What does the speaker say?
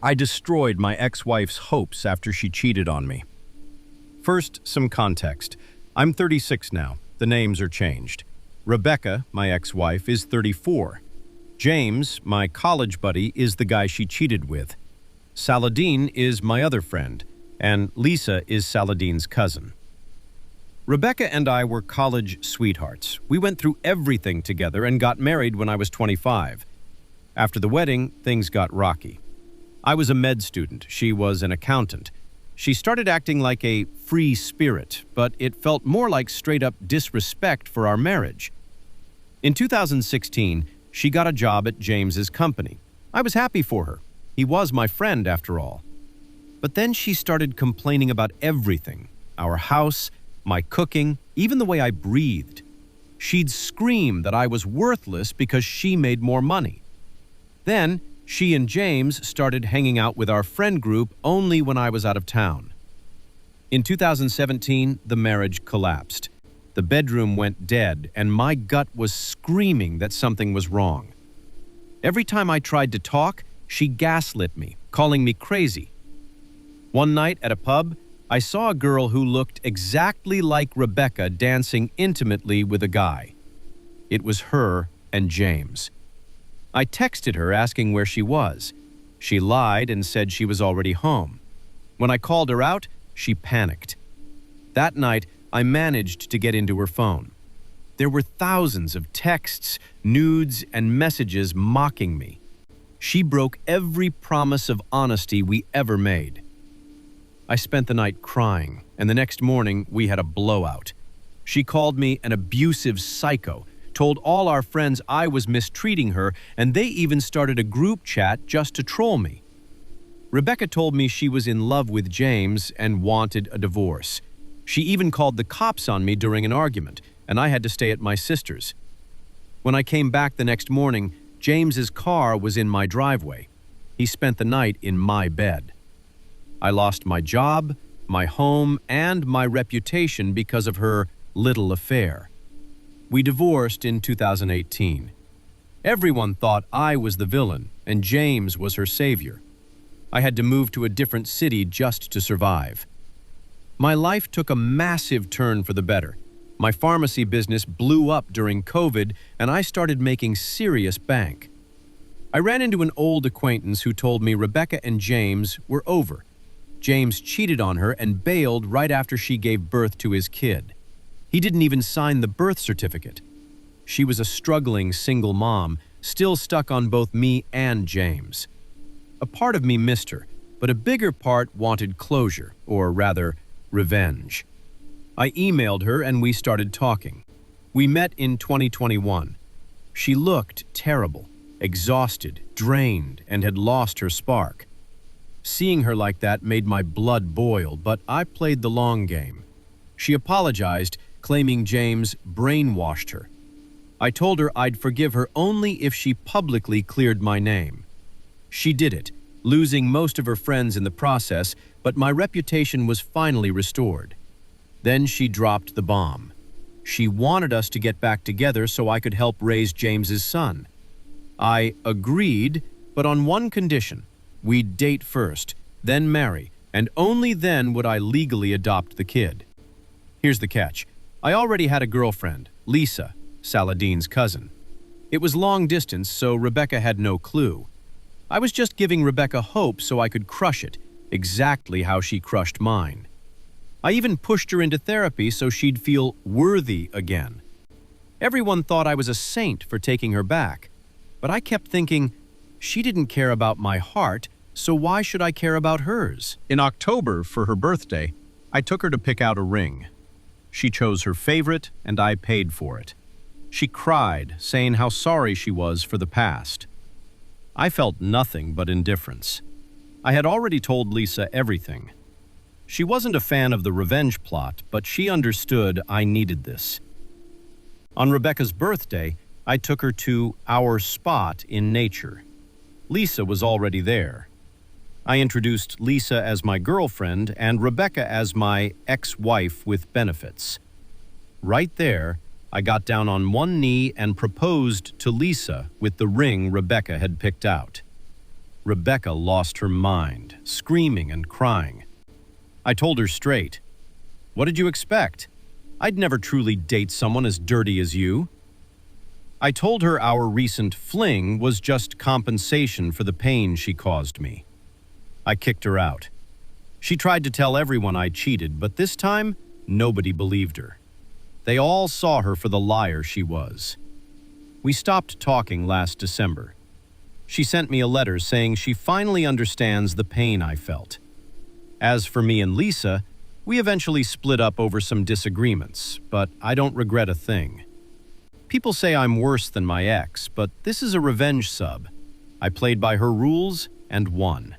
I destroyed my ex-wife's hopes after she cheated on me. First, some context. I'm 36 now. The names are changed. Rebecca, my ex-wife, is 34. James, my college buddy, is the guy she cheated with. Saladin is my other friend, and Lisa is Saladin's cousin. Rebecca and I were college sweethearts. We went through everything together and got married when I was 25. After the wedding, things got rocky. I was a med student. She was an accountant. She started acting like a free spirit, but it felt more like straight-up disrespect for our marriage. In 2016, she got a job at James's company. I was happy for her. He was my friend, after all. But then she started complaining about everything: our house, my cooking, even the way I breathed. She'd scream that I was worthless because she made more money. Then, she and James started hanging out with our friend group only when I was out of town. In 2017, the marriage collapsed. The bedroom went dead, and my gut was screaming that something was wrong. Every time I tried to talk, she gaslit me, calling me crazy. One night at a pub, I saw a girl who looked exactly like Rebecca dancing intimately with a guy. It was her and James. I texted her asking where she was. She lied and said she was already home. When I called her out, she panicked. That night, I managed to get into her phone. There were thousands of texts, nudes, and messages mocking me. She broke every promise of honesty we ever made. I spent the night crying, and the next morning we had a blowout. She called me an abusive psycho, told all our friends I was mistreating her, and they even started a group chat just to troll me. Rebecca told me she was in love with James and wanted a divorce. She even called the cops on me during an argument, and I had to stay at my sister's. When I came back the next morning, James's car was in my driveway. He spent the night in my bed. I lost my job, my home, and my reputation because of her little affair. We divorced in 2018. Everyone thought I was the villain, and James was her savior. I had to move to a different city just to survive. My life took a massive turn for the better. My pharmacy business blew up during COVID, and I started making serious bank. I ran into an old acquaintance who told me Rebecca and James were over. James cheated on her and bailed right after she gave birth to his kid. He didn't even sign the birth certificate. She was a struggling single mom, still stuck on both me and James. A part of me missed her, but a bigger part wanted closure, or rather, revenge. I emailed her and we started talking. We met in 2021. She looked terrible, exhausted, drained, and had lost her spark. Seeing her like that made my blood boil, but I played the long game. She apologized, claiming James brainwashed her. I told her I'd forgive her only if she publicly cleared my name. She did it, losing most of her friends in the process, but my reputation was finally restored. Then she dropped the bomb. She wanted us to get back together so I could help raise James's son. I agreed, but on one condition: we'd date first, then marry, and only then would I legally adopt the kid. Here's the catch. I already had a girlfriend, Lisa, Saladin's cousin. It was long distance, so Rebecca had no clue. I was just giving Rebecca hope so I could crush it, exactly how she crushed mine. I even pushed her into therapy so she'd feel worthy again. Everyone thought I was a saint for taking her back, but I kept thinking, she didn't care about my heart, so why should I care about hers? In October, for her birthday, I took her to pick out a ring. She chose her favorite, and I paid for it. She cried, saying how sorry she was for the past. I felt nothing but indifference. I had already told Lisa everything. She wasn't a fan of the revenge plot, but she understood I needed this. On Rebecca's birthday, I took her to our spot in nature. Lisa was already there. I introduced Lisa as my girlfriend and Rebecca as my ex-wife with benefits. Right there, I got down on one knee and proposed to Lisa with the ring Rebecca had picked out. Rebecca lost her mind, screaming and crying. I told her straight. What did you expect? I'd never truly date someone as dirty as you. I told her our recent fling was just compensation for the pain she caused me. I kicked her out. She tried to tell everyone I cheated, but this time, nobody believed her. They all saw her for the liar she was. We stopped talking last December. She sent me a letter saying she finally understands the pain I felt. As for me and Lisa, we eventually split up over some disagreements, but I don't regret a thing. People say I'm worse than my ex, but this is a revenge sub. I played by her rules and won.